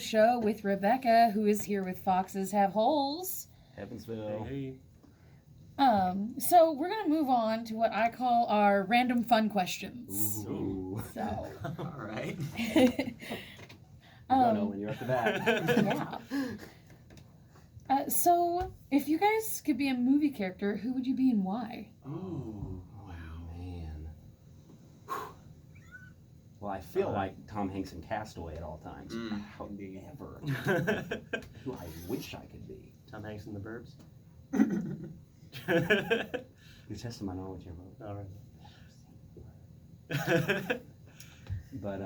Show with Rebecca, who is here with Foxes Have Holes. Evansville. Hey. So we're gonna move on to what I call our random fun questions. Ooh. So, All right. You don't know when you're up to bat. yeah. So if you guys could be a movie character, who would you be and why? Ooh. Wow, man. Well, I feel like Tom Hanks in Castaway at all times. However, who I wish I could be. Tom Hanks in The Burbs. You're testing my knowledge here, bro. All right. But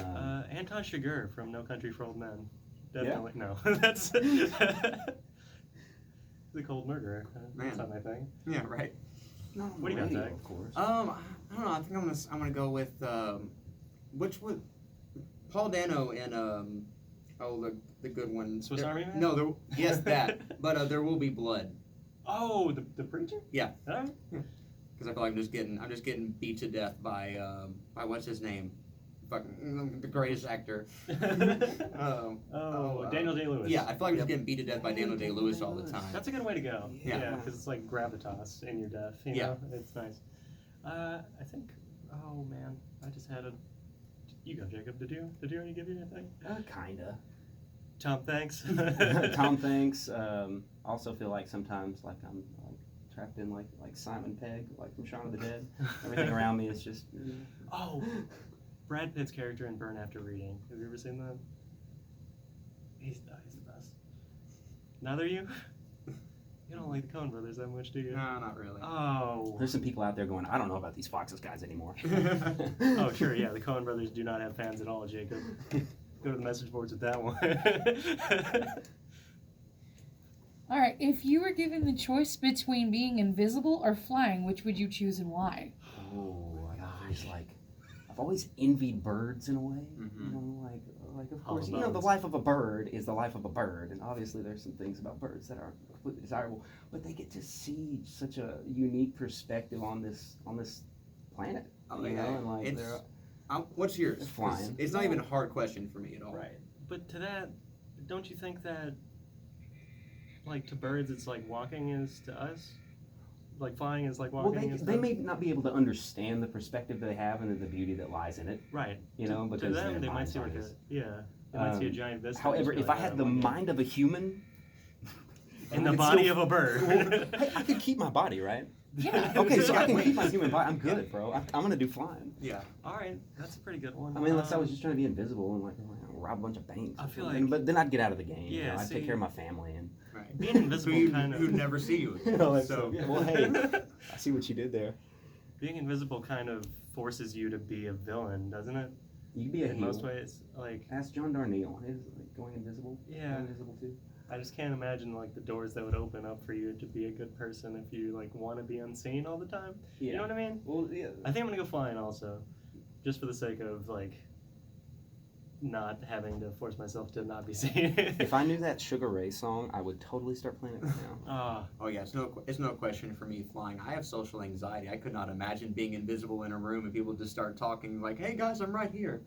Anton Chigurh from No Country for Old Men. Yeah? Definitely no. That's the cold murderer. That's not my thing. Yeah, right. not on What do you got, radio, Zach? of course. I don't know. I think I'm gonna go with which would Paul Dano and the good one. Swiss Army Man? No, yes that. But There Will Be Blood. Oh, the preacher? Yeah. All right. Because I feel like I'm just getting beat to death by what's his name, fucking the greatest actor. Daniel Day-Lewis. Yeah, I feel like I'm just getting beat to death by Daniel Day-Lewis all the time. That's a good way to go. Yeah. Because it's like gravitas in your death. You know? It's nice. I think. Oh man, I just had a. You go, Jacob. Did you already give you anything? Kinda. Tom, thanks. Tom Thanks. Also feel like sometimes like I'm like trapped in like Simon Pegg, like from Shaun of the Dead. Everything around me is just. Oh, Brad Pitt's character in Burn After Reading. Have you ever seen that? He's the best. Neither you? You don't like the Coen Brothers that much, do you? No, not really. Oh. There's some people out there going, I don't know about these Foxes guys anymore. Oh, sure, yeah. The Coen Brothers do not have fans at all, Jacob. Go to the message boards with that one. All right, if you were given the choice between being invisible or flying, which would you choose and why? Oh, I've always envied birds in a way. Mm-hmm. You know, like of course, Hollow you know, the bones. life of a bird is the life of a bird, and obviously there's some things about birds that aren't completely desirable, but they get to see such a unique perspective on this planet. Oh, you yeah. know, and like What's yours? Flying. It's not even a hard question for me at all. Right. But to that, don't you think that, like, to birds it's like walking is to us? Like flying is like well, walking is they to may not be able to understand the perspective they have and the beauty that lies in it. Right. You know, to because them their they might mind's see like always- they might see a giant vista. However, and just if be I like, had "Oh, the my God." mind of a human, in the I could body still- of a bird. Hey, I could keep my body, right? Yeah. Okay, so I can keep my human body. I'm good, bro. I'm gonna do flying. Yeah. All right, that's a pretty good one. I mean, unless I was just trying to be invisible and like rob a bunch of banks. I or feel something. like- but then I'd get out of the game. Yeah, you know? I'd see- take care of my family and. Right. Being invisible kind of. Who'd never see you again. You know, like, so yeah, well, hey, I see what you did there. Being invisible kind of forces you to be a villain, doesn't it? You could be a In heel. most ways, like Ask John Darnielle. He's like going invisible. Yeah. Going invisible too. I just can't imagine like the doors that would open up for you to be a good person if you like want to be unseen all the time. Yeah. You know what I mean? Well, yeah. I think I'm gonna go flying also, just for the sake of like not having to force myself to not be seen. If I knew that Sugar Ray song, I would totally start playing it right now. Ah, Oh yeah, it's no question for me flying. I have social anxiety. I could not imagine being invisible in a room and people just start talking like, "Hey guys, I'm right here."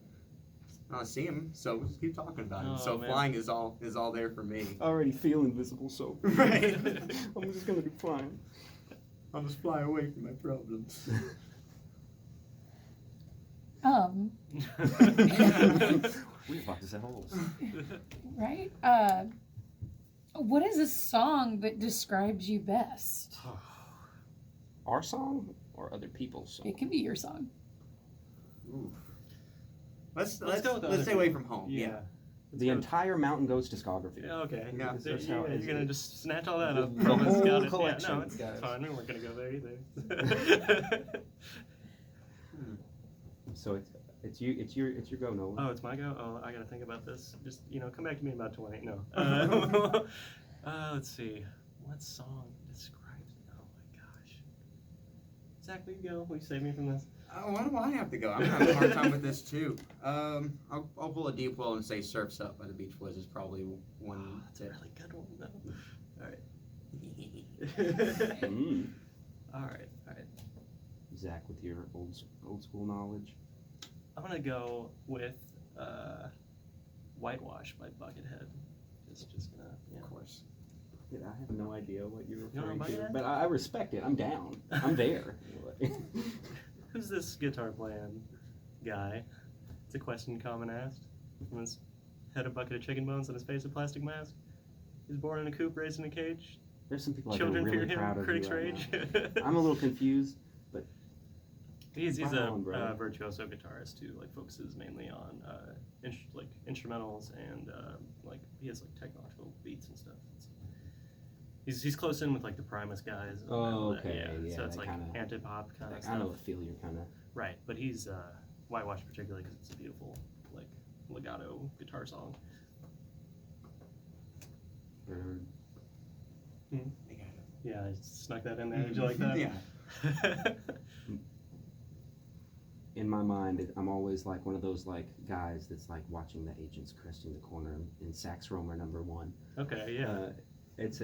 I don't see him, so we'll just keep talking about him. Oh, So man. flying is all there for me. I already feel invisible, so Right. I'm just gonna do flying. I'll just fly away from my problems. We Foxes have holes. Right? What is a song that describes you best? Our song or other people's song? It can be your song. Ooh. Let's go with the let's other stay away people. from home. yeah. The entire Mountain Goats discography. Yeah, okay. Yeah. That's how You're it is. gonna just snatch all that up The from us. whole Got it. collection, Yeah, no, it's guys. fine. We weren't gonna go there either. So it's your go, Nolan. Oh, it's my go? Oh, I gotta think about this. Just, come back to me in about 20. No. Let's see. What song describes me? Oh my gosh. Zach, will you go? Will you save me from this? Why do I have to go? I'm gonna have a hard time with this too. I'll pull a deep well and say "Surfs Up" by the Beach Boys is probably one. That's a really good one, though. Mm. All right. Zach, with your old school knowledge. I'm gonna go with Whitewash by Buckethead. Just gonna, yeah. Of course. Yeah, I have no idea what you're You don't know referring to, Buckethead? but I respect it. I'm down. I'm there. Who's this guitar playing guy? It's a question common asked. On his head a bucket of chicken bones, on his face a plastic mask. He's born in a coop, raised in a cage. There's some people I Children are fear really him, proud of critics you right rage. now. I'm a little confused. He's Right a on, bro. virtuoso guitarist who like focuses mainly on like instrumentals and like he has like technological beats and stuff. He's close in with like the Primus guys. And Oh, that, okay, yeah. So yeah, it's that like kinda- anti-pop kind of I stuff. know the feel you're kind of. Right, but he's Whitewash particularly because it's a beautiful like legato guitar song. Bird. I got it. Yeah, I snuck that in there. Did you like that? Yeah. In my mind, I'm always like one of those like guys that's like watching the Agents cresting the corner in Sax Romer #1. Okay, yeah. It's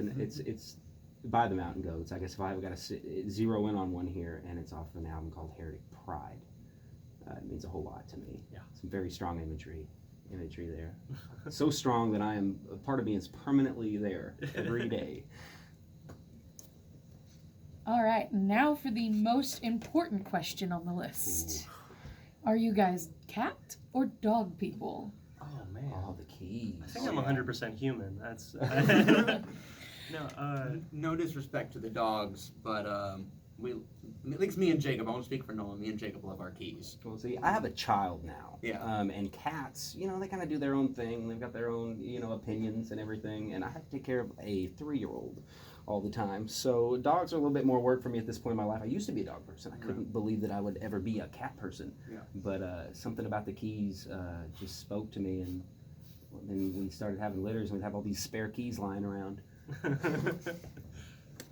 by the Mountain Goats. I guess if I got to zero in on one here, and it's off an album called Heretic Pride. It means a whole lot to me. Yeah. Some very strong imagery there. So strong that a part of me is permanently there every day. All right, now for the most important question on the list. Are you guys cat or dog people? Oh man. All the keys. I think I'm 100% human. That's no. No disrespect to the dogs, but at least me and Jacob, I won't speak for Nolan, me and Jacob love our keys. Well, see, I have a child now. Yeah. And cats, they kind of do their own thing. They've got their own, opinions and everything. And I have to take care of a 3-year-old all the time. So dogs are a little bit more work for me at this point in my life. I used to be a dog person. I couldn't believe that I would ever be a cat person. Yeah. But something about the keys just spoke to me. And then we started having litters, and we'd have all these spare keys lying around.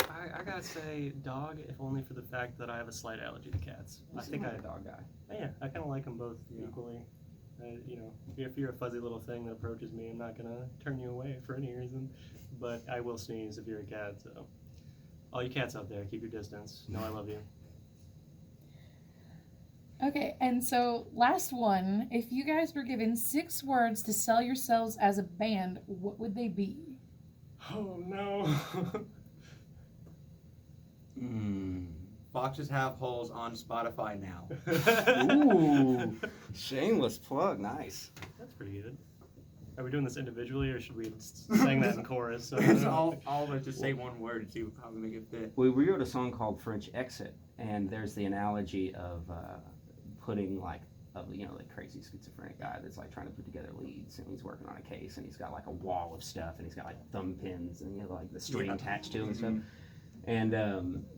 I gotta say dog, if only for the fact that I have a slight allergy to cats. You I seem think like a dog guy. Yeah, I kind of like them both equally. If you're a fuzzy little thing that approaches me, I'm not gonna turn you away for any reason. But I will sneeze if you're a cat. So, all you cats out there, keep your distance. No, I love you. Okay, and so last one. If you guys were given 6 words to sell yourselves as a band, what would they be? Oh no. Foxes Have Holes on Spotify now. Ooh, shameless plug. Nice. That's pretty good. Are we doing this individually, or should we sing that in chorus? So, I'll just say one word and see how we make it fit. We wrote a song called French Exit, and there's the analogy of putting like crazy schizophrenic guy that's like trying to put together leads, and he's working on a case, and he's got like a wall of stuff, and he's got like thumb pins and like the string attached to him and stuff. And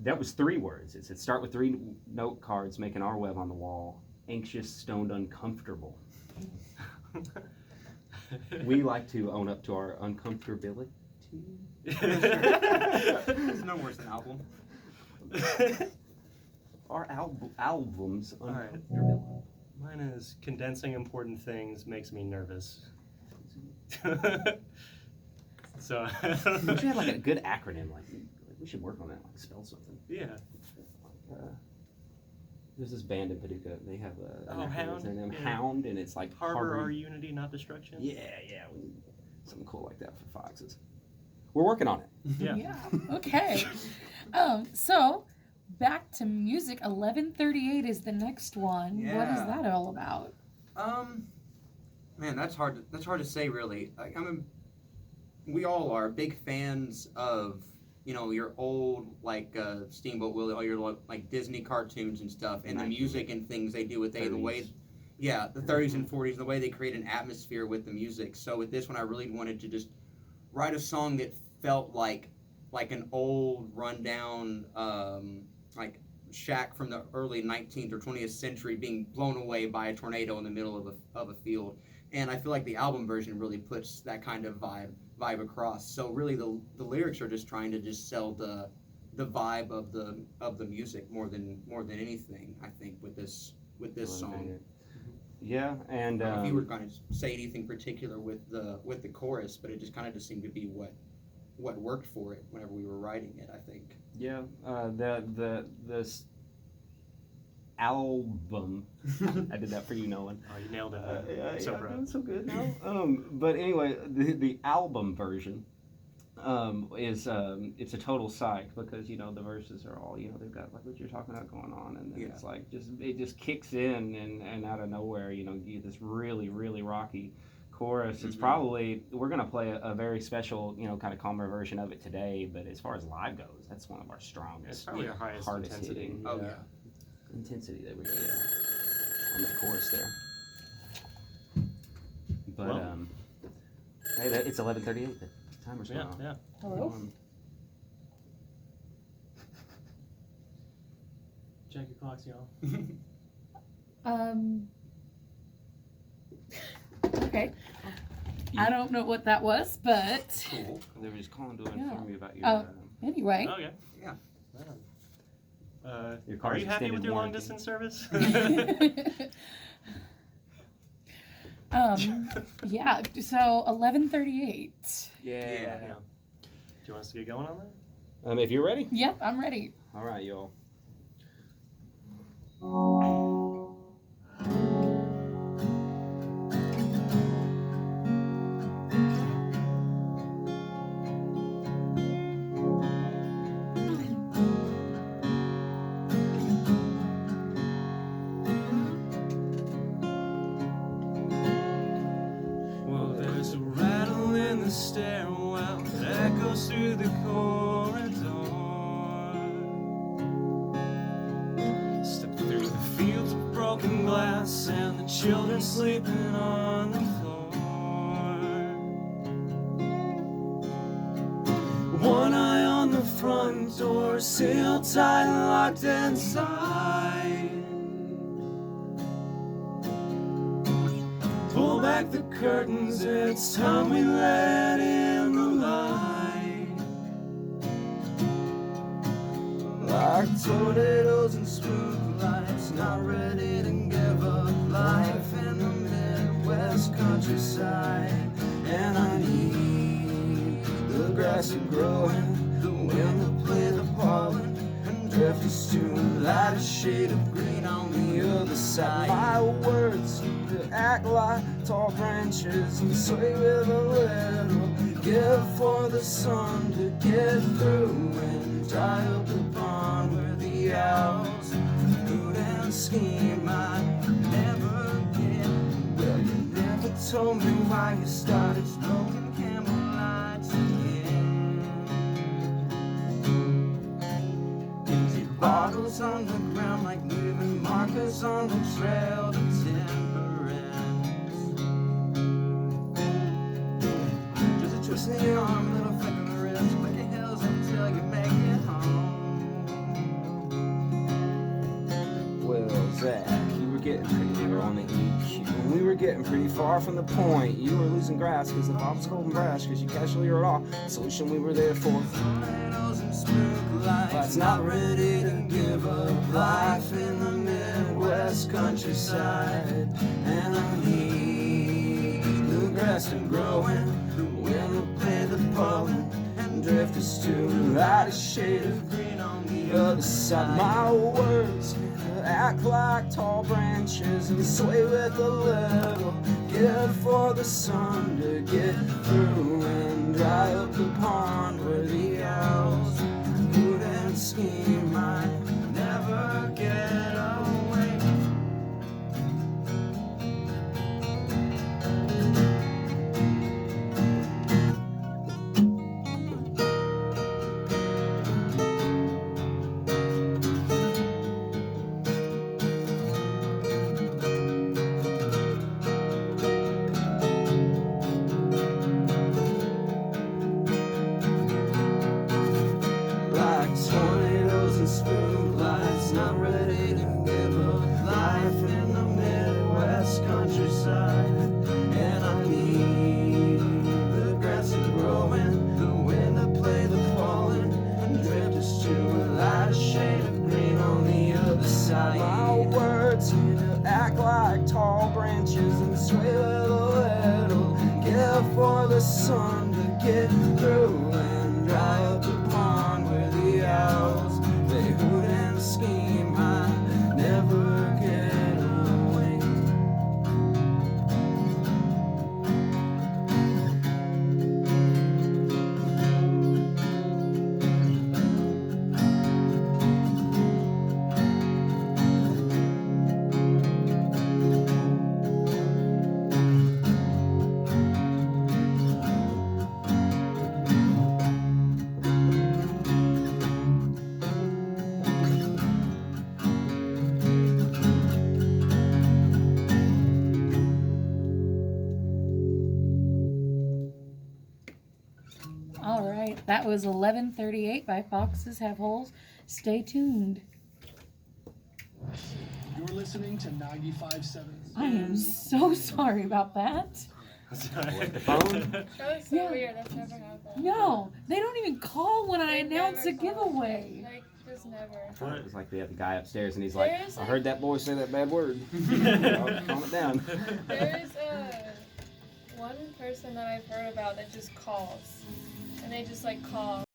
that was 3 words. It said start with 3 note cards, making our web on the wall. Anxious, stoned, uncomfortable. We like to own up to our uncomfortability. It's no worse than album. Our albums right. uncomfortability. Mine is condensing important things makes me nervous. So We should have like a good acronym. Like we should work on that. Like spell something. yeah. There's this band in Paducah. They have a Oh, Hound? their name Yeah. Hound, and it's like Harbor our unity, not destruction. Yeah. We need something cool like that for Foxes. We're working on it. Yeah. Okay. So back to music. 1138 is the next one. What is Yeah. that all about? Man, that's hard to say really. Like, we all are big fans of your old like Steamboat Willie, all your like Disney cartoons and stuff, and the music and things they do with the way, the 30s and 40s, the way they create an atmosphere with the music. So with this one, I really wanted to just write a song that felt like an old rundown like shack from the early 19th or 20th century being blown away by a tornado in the middle of a field. And I feel like the album version really puts that kind of vibe across. So really the lyrics are just trying to just sell the vibe of the music more than anything, I think, with this song. Yeah, and I don't know if you were going to say anything particular with the chorus, but it just kind of just seemed to be what worked for it whenever we were writing it, I think. yeah, album. I did that for you, Nolan. Oh, you nailed it. I'm so proud. Doing so good now. But anyway, the album version is it's a total psych because the verses are all they've got like what you're talking about going on, and then it's like it just kicks in and out of nowhere you get this really really rocky chorus. It's probably we're gonna play a very special kind of calmer version of it today, but as far as live goes, that's one of our strongest. It's probably our highest hardest intensity. hitting. Oh yeah. Intensity that we get on that chorus there. But Well. hey, it's 11:38. The timer's going on. Yeah. Hello? Check your clocks, y'all. Okay. I don't know what that was, but Cool. They were just calling to Yeah. inform me about your. Oh. anyway. Oh, yeah. Yeah. Your Are car's you happy with extended your long warranty. distance service? Yeah, so 11:38. Yeah. Yeah. Do you want us to get going on that? If you're ready. Yep, I'm ready. All right, y'all. Well, there's a rattle in the stairwell that echoes through the corridor. Step through the fields of broken glass and the children sleeping on the floor. One eye on the front door, sealed tight and locked inside. Pull back the curtains, it's time we let in the light. Like tornadoes and spook lights, not ready to give up life in the Midwest countryside. And I need the grass to grow and the wind to play the pollen, and drift us to light a shade of green on the other side. My words to act like tall branches and sway with a little give for the sun to get through and dry up the pond where the owls hoot and scheme. I never get. Well, you never told me why you started smoking Camel Lights again. Empty bottles on the ground like leaving markers on the trail to temperance. There's a twist in your arm, little flick of the wrist, but the hills until you make it home. Well, Zach, you were getting pretty near on the EQ. When we were getting pretty far from the point, you were losing grass because the bottle's cold and brash because you casually were off. The solution we were there for. Tornadoes and spook lights, not ready to give up life in the Midwest countryside. And I need the grass to grow and the wind to play the pollen and drift us to light a shade of green on the other side. My words act like tall branches and sway with a little give for the sun to get through and dry up the pond where the owls hoot and scheme. I never get away. Like tornadoes and spook lights, not ready to give up life in the Midwest countryside. And I need the grass to grow and the wind to play the pollen and drift us to a lighter shade of green on the other side. My words to act like tall branches and sway with a little give for the sun to get through and dry up the pond where the owls they hoot and scheme. I never All right, that was 11:38 by Foxes Have Holes. Stay tuned. You're listening to 95.7. I am so sorry about that. What, the phone? That was so Yeah. weird. That's never happened. No, they don't even call when I They announce a never call. giveaway. Like, just never. It was like we have the guy upstairs and he's like, There's I like- heard that boy say that bad word. Calm it down. There's one person that I've heard about that just calls. And they just like call.